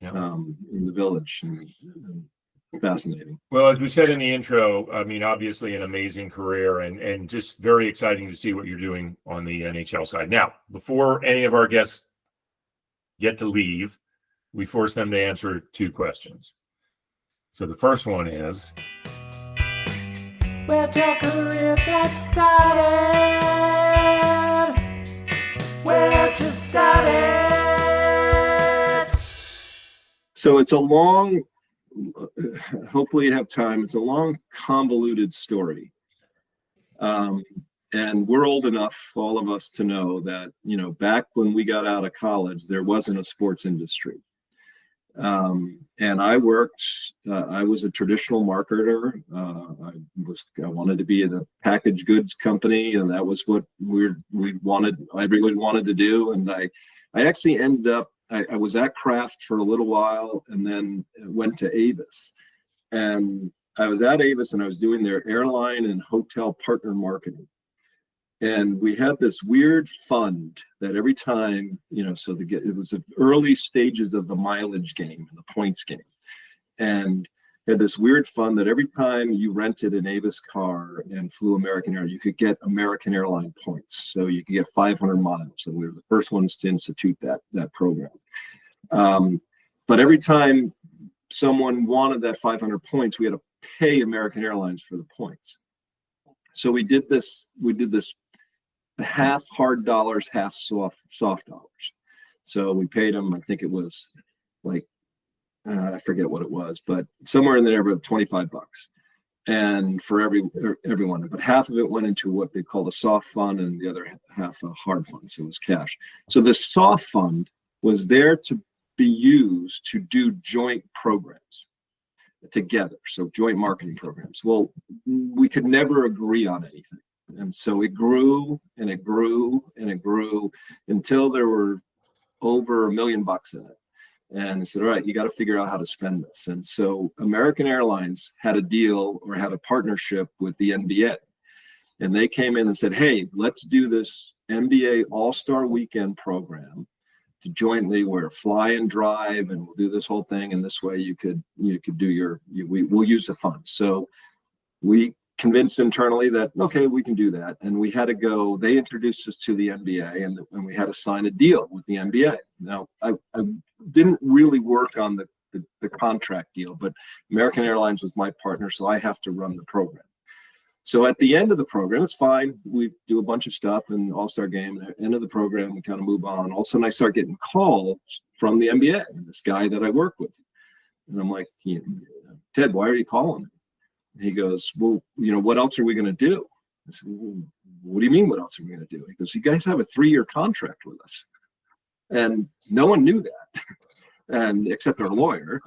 In the village. And fascinating. Well, as we said in the intro, I mean, obviously an amazing career, and just very exciting to see what you're doing on the NHL side. Now, before any of our guests get to leave, we force them to answer two questions. So the first one is, where'd your career get started? Where'd you started? So it's a long, hopefully you have time, it's a long, convoluted story. And we're old enough, all of us, to know that, back when we got out of college, there wasn't a sports industry. And I was a traditional marketer. I I wanted to be in the packaged goods company, and that was what I really wanted to do. And I actually ended up, I was at Kraft for a little while, and then went to Avis. And I was at Avis, and I was doing their airline and hotel partner marketing. And we had this weird fund that every time, it was the early stages of the mileage game, the points game. And had this weird fund that every time you rented an Avis car and flew American Airlines, you could get American Airline points. So you could get 500 miles. And we were the first ones to institute that program. But every time someone wanted that 500 points, we had to pay American Airlines for the points. So we did this half hard dollars, half soft dollars. So we paid them, I think it was like, I forget what it was, but somewhere in the neighborhood of $25. And for everyone, but half of it went into what they call the soft fund, and the other half a hard fund. So it was cash. So the soft fund was there to be used to do joint programs together. So joint marketing programs. Well, we could never agree on anything. And so it grew and it grew and it grew until there were over $1 million in it. And I said, all right, you got to figure out how to spend this. And so American Airlines had a deal or had a partnership with the NBA. And they came in and said, hey, let's do this NBA All-Star Weekend program to jointly where fly and drive, and we'll do this whole thing. And this way you could do we'll use the funds. So we convinced internally that, okay, we can do that. And we had to go, they introduced us to the NBA, and we had to sign a deal with the NBA. Now, I didn't really work on the contract deal, but American Airlines was my partner, so I have to run the program. So at the end of the program, it's fine. We do a bunch of stuff in All-Star Game. At the end of the program, we kind of move on. All of a sudden, I start getting calls from the NBA, this guy that I work with. And I'm like, Ted, why are you calling me? He goes, well, what else are we going to do? I said, well, what do you mean, what else are we going to do? He goes, you guys have a 3-year contract with us. And no one knew that, and except our lawyer.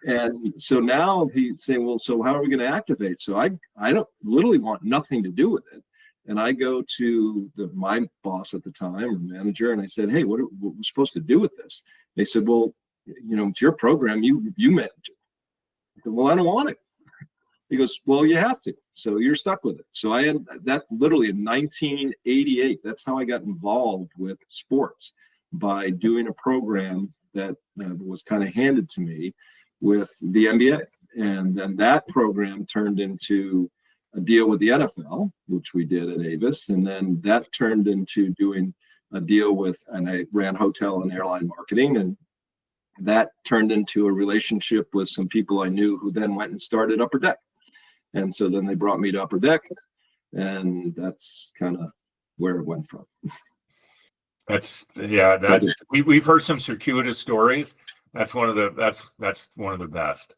And so now he's saying, well, so how are we going to activate? So I don't literally want nothing to do with it. And I go to my boss at the time, or manager, and I said, hey, what are we supposed to do with this? They said, well, it's your program, you manage it. I said, well, I don't want it. He goes, well, you have to. So you're stuck with it. So I had that literally in 1988. That's how I got involved with sports, by doing a program that was kind of handed to me with the NBA. And then that program turned into a deal with the NFL, which we did at Avis. And then that turned into doing a deal with, and I ran hotel and airline marketing. And that turned into a relationship with some people I knew who then went and started Upper Deck. And so then they brought me to Upper Deck, and that's kind of where it went from. We've heard some circuitous stories. That's one of the best.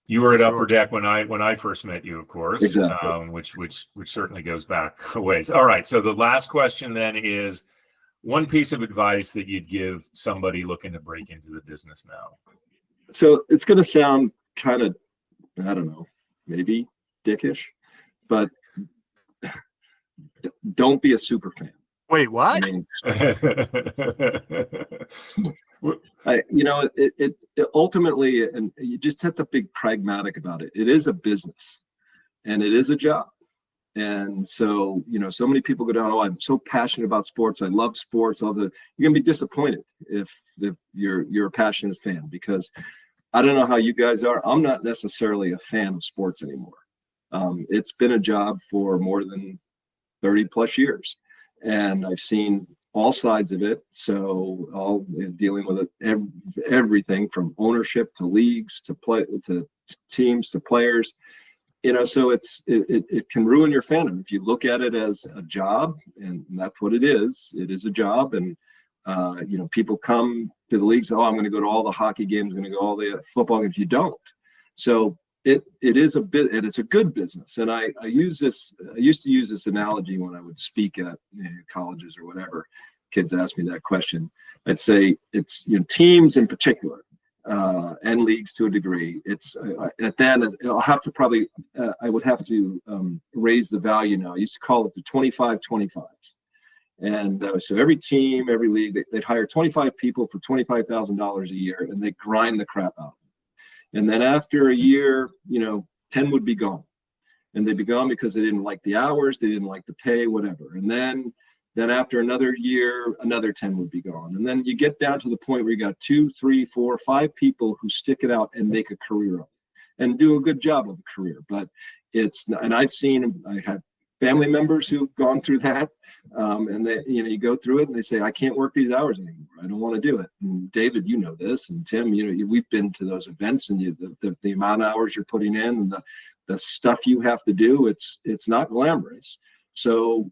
You were at Upper Deck when I first met you, of course. Exactly. Which certainly goes back a ways. All right. So the last question then is, one piece of advice that you'd give somebody looking to break into the business now. So it's going to sound kind of, I don't know, maybe dickish, but don't be a super fan. Wait, what? I mean, it ultimately, and you just have to be pragmatic about it. It is a business, and it is a job. And so, so many people go down, oh, I'm so passionate about sports. I love sports. You're going to be disappointed if you're a passionate fan, because I don't know how you guys are. I'm not necessarily a fan of sports anymore. It's been a job for more than 30 plus years, and I've seen all sides of it. So all dealing with it, everything from ownership to leagues to teams to players. So it can ruin your fandom if you look at it as a job, and that's what it is. It is a job, and people come to the leagues. Oh, I'm going to go to all the hockey games. I'm going to go to all the football games. You don't. So it is a bit, and it's a good business. And I used to use this analogy when I would speak at colleges or whatever. Kids ask me that question. I'd say it's teams in particular. and leagues to a degree. It's then I'll have to probably I would have to raise the value now. I used to call it the 25-25s. And so every team, every league, they'd hire 25 people for $25,000 a year, and they grind the crap out. And then after a year, 10 would be gone. And they'd be gone because they didn't like the hours, they didn't like the pay, whatever. And then after another year, another 10 would be gone. And then you get down to the point where you got 2, 3, 4, 5 people who stick it out and make a career of it and do a good job of a career. But it's not, and I have family members who've gone through that. And they, you go through it and they say, I can't work these hours anymore. I don't want to do it. And David, this, and Tim, we've been to those events, and the amount of hours you're putting in and the stuff you have to do, it's not glamorous. So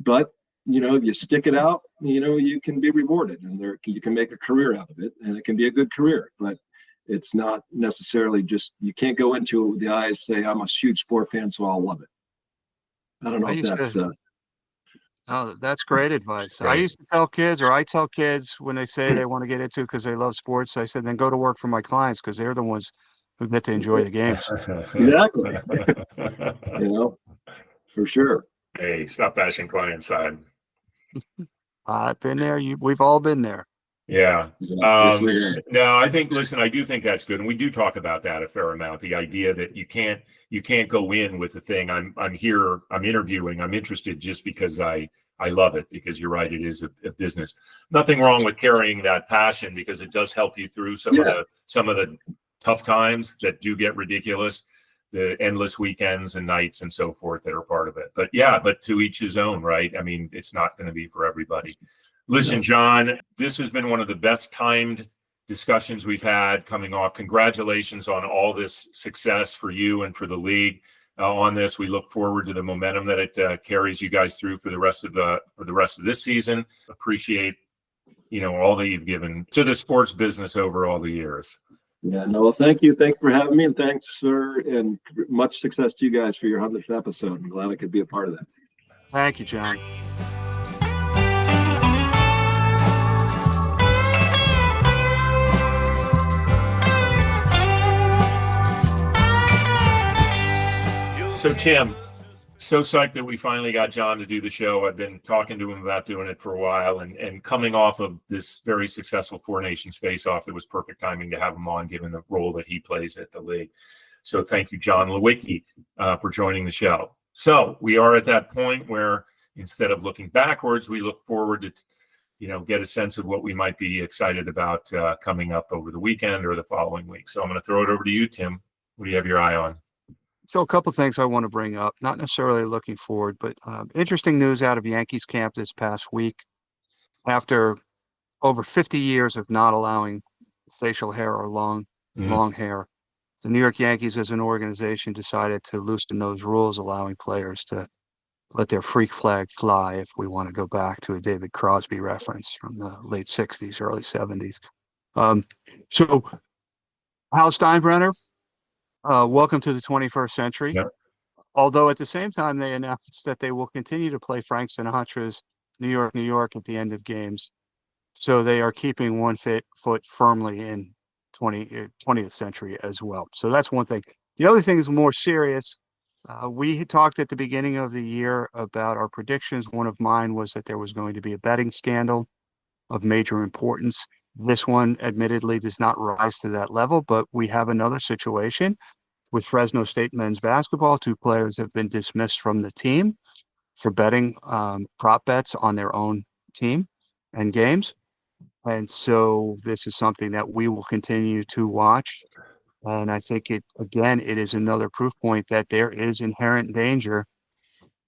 but you stick it out, you can be rewarded, and you can make a career out of it, and it can be a good career. But it's not necessarily just, you can't go into it with the eyes, say, I'm a huge sport fan, so I'll love it. I don't know if that's oh, that's great advice. Right. I used to tell kids, or I tell kids when they say they want to get into it because they love sports, I said, then go to work for my clients, because they're the ones who get to enjoy the games. Exactly. For sure. Hey, stop bashing client side. I've been there. We've all been there. Yeah. Yes, we are. No, I do think that's good. And we do talk about that a fair amount. The idea that you can't go in with the thing. I'm here, I'm interviewing, I'm interested just because I love it, because you're right, it is a business. Nothing wrong with carrying that passion, because it does help you through some of the tough times that do get ridiculous, the endless weekends and nights and so forth that are part of it. But to each his own, right? I mean, it's not going to be for everybody. Listen, John, this has been one of the best timed discussions we've had coming off. Congratulations on all this success for you and for the league on this. We look forward to the momentum that it carries you guys through for the rest of this season. Appreciate, all that you've given to the sports business over all the years. Yeah, no, well, thank you. Thanks for having me, and thanks, sir, and much success to you guys for your 100th episode. I'm glad I could be a part of that. Thank you, John. So, Tim, so psyched that we finally got John to do the show. I've been talking to him about doing it for a while, and coming off of this very successful Four Nations face-off, it was perfect timing to have him on, given the role that he plays at the league. So thank you, John Lewicki, for joining the show. So we are at that point where, instead of looking backwards, we look forward to, get a sense of what we might be excited about coming up over the weekend or the following week. So I'm going to throw it over to you, Tim. What do you have your eye on? So a couple things I want to bring up, not necessarily looking forward, but interesting news out of Yankees camp this past week. After over 50 years of not allowing facial hair or long hair, the New York Yankees as an organization decided to loosen those rules, allowing players to let their freak flag fly, if we want to go back to a David Crosby reference from the late 60s, early 70s. So Hal Steinbrenner, welcome to the 21st century. Yep. Although at the same time, they announced that they will continue to play Frank Sinatra's New York, New York at the end of games. So they are keeping one foot firmly in 20th century as well. So that's one thing. The other thing is more serious. We had talked at the beginning of the year about our predictions. One of mine was that there was going to be a betting scandal of major importance. This one admittedly does not rise to that level, but we have another situation with Fresno State men's basketball. 2 players have been dismissed from the team for betting prop bets on their own team and games. And so this is something that we will continue to watch. And I think it is another proof point that there is inherent danger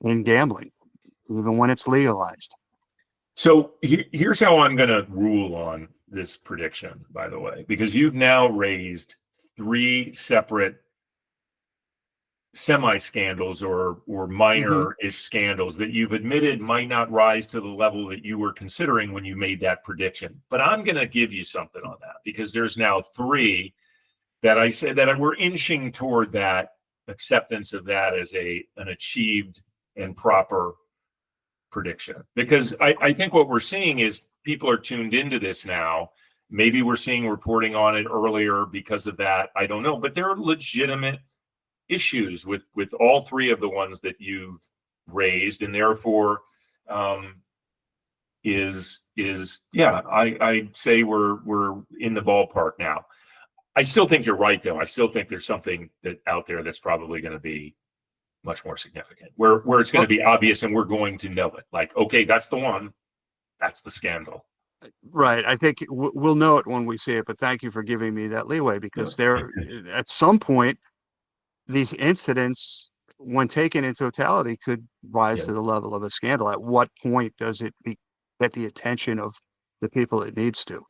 in gambling, even when it's legalized. So here's how I'm going to rule on this prediction, by the way, because you've now raised 3 separate semi-scandals or minor-ish scandals that you've admitted might not rise to the level that you were considering when you made that prediction. But I'm going to give you something on that, because there's now 3 that I said that we're inching toward that acceptance of that as an achieved and proper prediction. Because I think what we're seeing is people are tuned into this now, Maybe we're seeing reporting on it earlier because of that. I don't know, but there are legitimate issues with all three of the ones that you've raised, and therefore I'd say we're in the ballpark now. I still think you're right, though. I still think there's something that out there that's probably going to be much more significant, where it's going to be obvious and we're going to know it. Like, okay, that's the one. That's the scandal. Right. I think we'll know it when we see it, but thank you for giving me that leeway, because at some point, these incidents, when taken in totality, could rise to the level of a scandal. At what point does it get the attention of the people it needs to?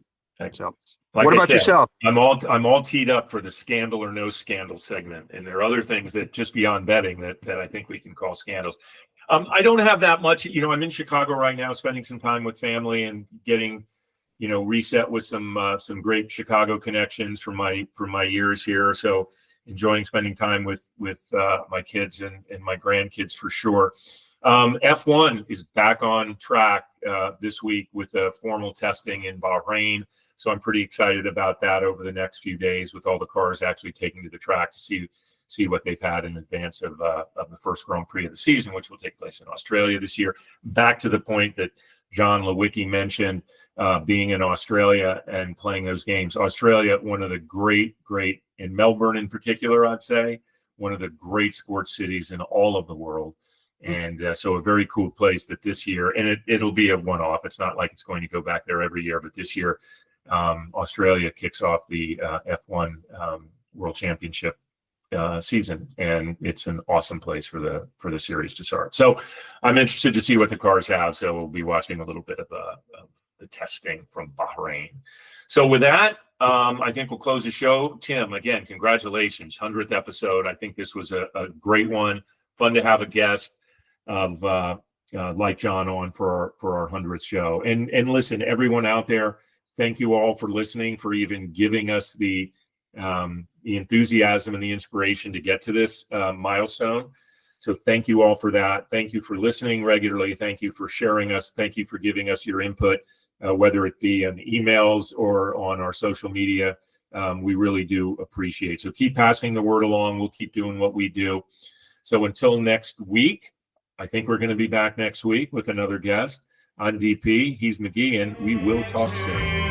So, like what I about said, yourself? I'm all teed up for the scandal or no scandal segment, and there are other things that just beyond betting that I think we can call scandals. I don't have that much. I'm in Chicago right now, spending some time with family and getting, reset with some great Chicago connections from my years here. So enjoying spending time with my kids and my grandkids for sure. F1 is back on track this week with the formal testing in Bahrain. So I'm pretty excited about that over the next few days, with all the cars actually taking to the track to see what they've had in advance of the first Grand Prix of the season, which will take place in Australia this year. Back to the point that John Lewicki mentioned, being in Australia and playing those games. Australia, one of the great, in Melbourne in particular, I'd say, one of the great sports cities in all of the world. And so a very cool place that this year, and it'll be a one-off. It's not like it's going to go back there every year, but this year, Australia kicks off the F1 World Championship season, and it's an awesome place for the series to start. So I'm interested to see what the cars have. So we'll be watching a little bit of the testing from Bahrain. So with that, I think we'll close the show. Tim, again, congratulations, 100th episode. I think this was a great one. Fun to have a guest of like John on for our 100th show. And listen, everyone out there, thank you all for listening, for even giving us the enthusiasm and the inspiration to get to this milestone. So thank you all for that. Thank you for listening regularly. Thank you for sharing us. Thank you for giving us your input, whether it be in emails or on our social media. We really do appreciate it. So keep passing the word along. We'll keep doing what we do. So until next week, I think we're going to be back next week with another guest. I'm DP, he's McGhee, and we will talk soon.